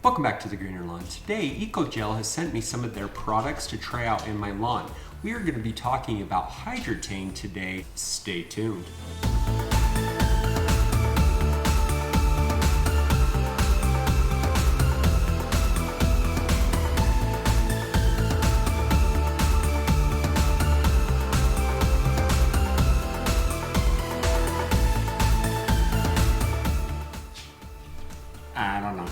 Welcome back to the Greener Lawn. Today, Ecologel has sent me some of their products to try out in my lawn. We are going to be talking about Hydretain today. Stay tuned. I don't know.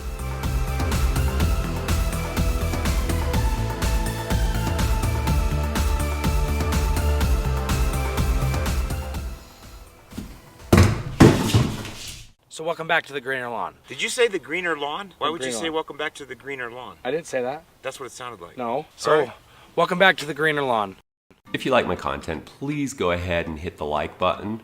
So welcome back to the Greener Lawn. Did you say the greener lawn? Why would you greener say lawn. welcome back to the greener lawn? I didn't say that. That's what it sounded like. No. So, Alright. welcome back to the Greener Lawn. If you like my content, please go ahead and hit the like button,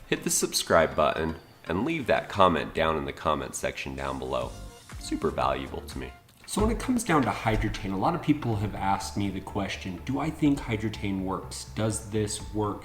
hit the subscribe button, and leave that comment down in the comment section down below. Super valuable to me. So when it comes down to Hydretain, a lot of people have asked me the question, do I think Hydretain works? Does this work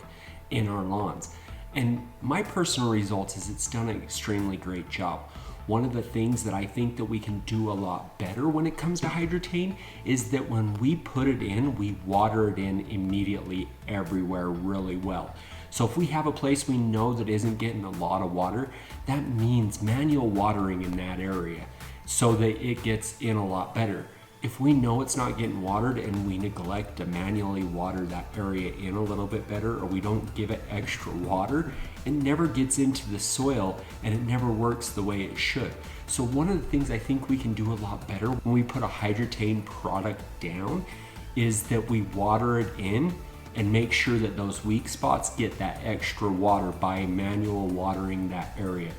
in our lawns? And my personal results is it's done an extremely great job. One of the things that I think that we can do a lot better when it comes to Hydretain is that when we put it in, we water it in immediately everywhere really well. So if we have a place we know that isn't getting a lot of water, that means manual watering in that area so that it gets in a lot better. If we know it's not getting watered and we neglect to manually water that area in a little bit better, or we don't give it extra water, it never gets into the soil and it never works the way it should. So one of the things I think we can do a lot better when we put a Hydretain product down is that we water it in and make sure that those weak spots get that extra water by manual watering that area.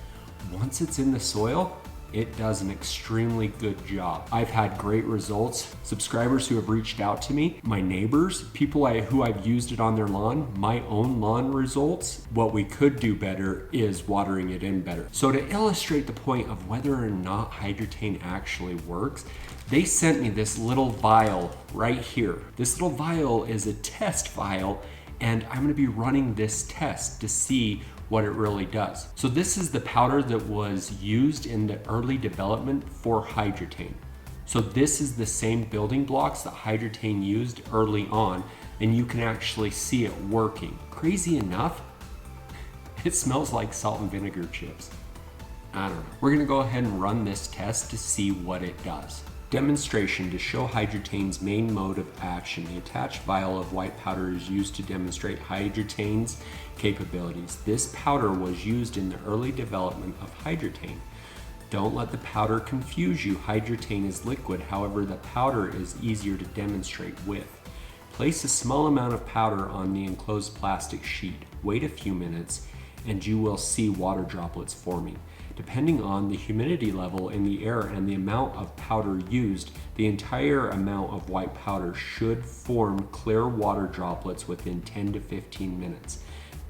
Once it's in the soil, it does an extremely good job. I've had great results. Subscribers who have reached out to me, my neighbors, people who I've used it on their lawn, my own lawn results. What we could do better is watering it in better. So to illustrate the point of whether or not Hydretain actually works, they sent me this little vial right here. This little vial is a test vial, and I'm gonna be running this test to see what it really does. So this is the powder that was used in the early development for Hydretain. So this is the same building blocks that Hydretain used early on, and you can actually see it working. Crazy enough, it smells like salt and vinegar chips. I don't know. We're gonna go ahead and run this test to see what it does. Demonstration to show Hydretain's main mode of action. The attached vial of white powder is used to demonstrate Hydretain's capabilities. This powder was used in the early development of Hydretain. Don't let the powder confuse you. Hydretain is liquid, however, the powder is easier to demonstrate with. Place a small amount of powder on the enclosed plastic sheet. Wait a few minutes and you will see water droplets forming. Depending on the humidity level in the air and the amount of powder used, the entire amount of white powder should form clear water droplets within 10 to 15 minutes.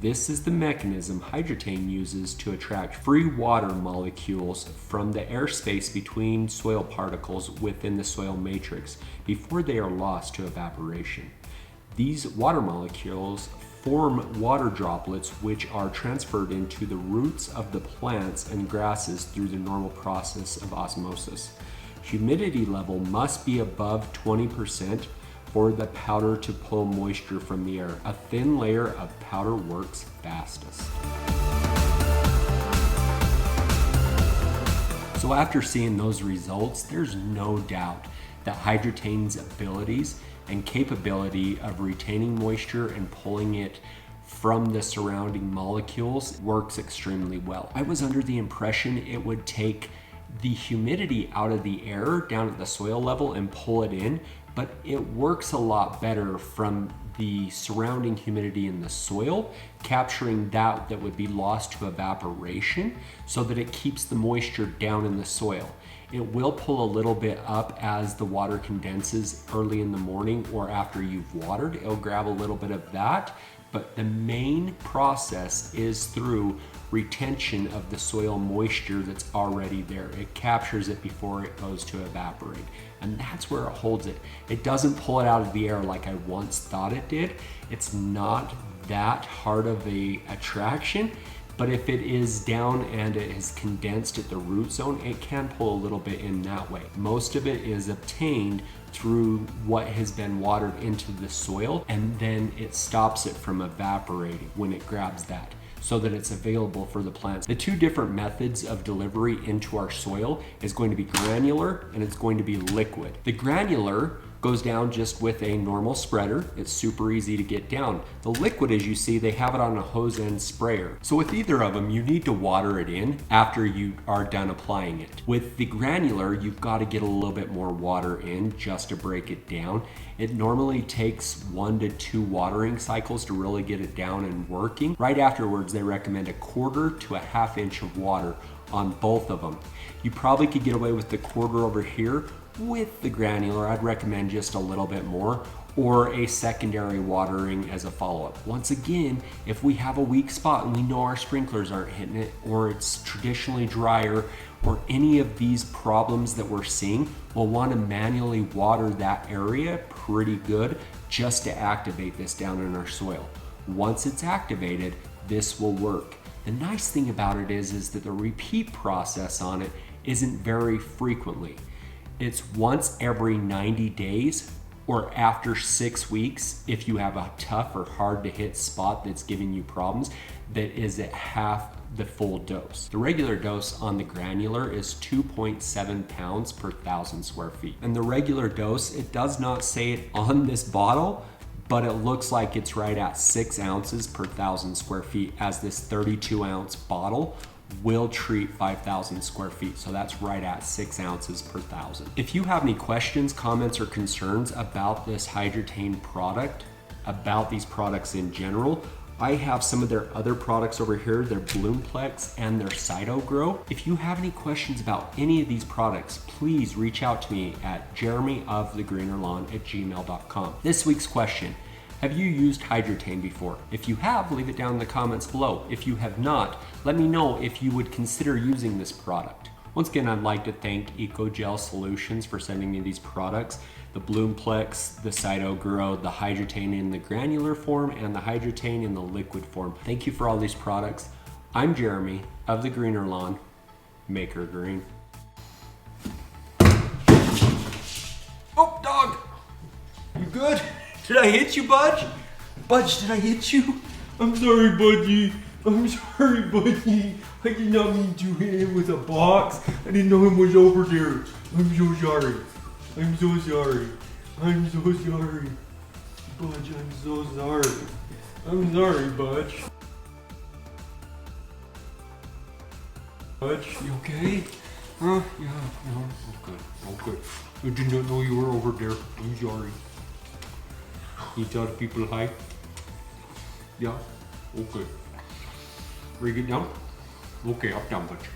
This is the mechanism Hydretain uses to attract free water molecules from the airspace between soil particles within the soil matrix before they are lost to evaporation. These water molecules form water droplets which are transferred into the roots of the plants and grasses through the normal process of osmosis. Humidity level must be above 20% for the powder to pull moisture from the air. A thin layer of powder works fastest. So after seeing those results, there's no doubt that Hydretain's abilities and capability of retaining moisture and pulling it from the surrounding molecules works extremely well. I was under the impression it would take the humidity out of the air down at the soil level and pull it in, but it works a lot better from the surrounding humidity in the soil, capturing that would be lost to evaporation so that it keeps the moisture down in the soil. It will pull a little bit up as the water condenses early in the morning or after you've watered. It'll grab a little bit of that, but the main process is through retention of the soil moisture that's already there. It captures it before it goes to evaporate, and that's where it holds it. It doesn't pull it out of the air like I once thought it did. It's not that hard of a attraction, But if it is down and it is condensed at the root zone, it can pull a little bit in that way. Most of it is obtained through what has been watered into the soil, and then it stops it from evaporating when it grabs that, so that it's available for the plants. The two different methods of delivery into our soil is going to be granular and it's going to be liquid. The granular goes down just with a normal spreader. It's super easy to get down. The liquid, as you see, they have it on a hose end sprayer. So with either of them, you need to water it in after you are done applying it. With the granular, you've got to get a little bit more water in just to break it down. It normally takes 1 to 2 watering cycles to really get it down and working. Right afterwards, they recommend 1/4 to 1/2 inch of water on both of them. You probably could get away with the 1/4 over here. With the granular, I'd recommend just a little bit more, or a secondary watering as a follow-up. Once again, if we have a weak spot and we know our sprinklers aren't hitting it, or it's traditionally drier, or any of these problems that we're seeing, we'll want to manually water that area pretty good just to activate this down in our soil. Once it's activated, this will work. The nice thing about it is that the repeat process on it isn't very frequently. It's once every 90 days or after 6 weeks if you have a tough or hard to hit spot that's giving you problems that is at half the full dose. The regular dose on the granular is 2.7 pounds per 1,000 square feet. And the regular dose, it does not say it on this bottle, but it looks like it's right at 6 ounces per 1,000 square feet, as this 32 ounce bottle will treat 5,000 square feet. So that's right at 6 ounces per 1,000. If you have any questions, comments, or concerns about this Hydretain product, about these products in general, I have some of their other products over here, their Bloomplex and their Cytogrow. If you have any questions about any of these products, please reach out to me at jeremyofthegreenerlawn@gmail.com. This week's question: have you used Hydretain before? If you have, leave it down in the comments below. If you have not, let me know if you would consider using this product. Once again, I'd like to thank Ecogel Solutions for sending me these products: the Bloomplex, the Cytogrow, the Hydretain in the granular form, and the Hydretain in the liquid form. Thank you for all these products. I'm Jeremy of The Greener Lawn. Make her green. Oh, dog! You good? Did I hit you, Budge? Budge, did I hit you? I'm sorry, Budgie. I'm sorry, Budgie. I did not mean to hit him with a box. I didn't know him was over there. I'm so sorry. I'm so sorry. I'm so sorry. Budge, I'm so sorry. I'm sorry, Budge. Budge, you okay? Huh? Yeah, no, I'm good. I'm good. I did not know you were over there. I'm sorry. You tell the people hi? Yeah? Okay. Bring it down? Okay, up down, Budge.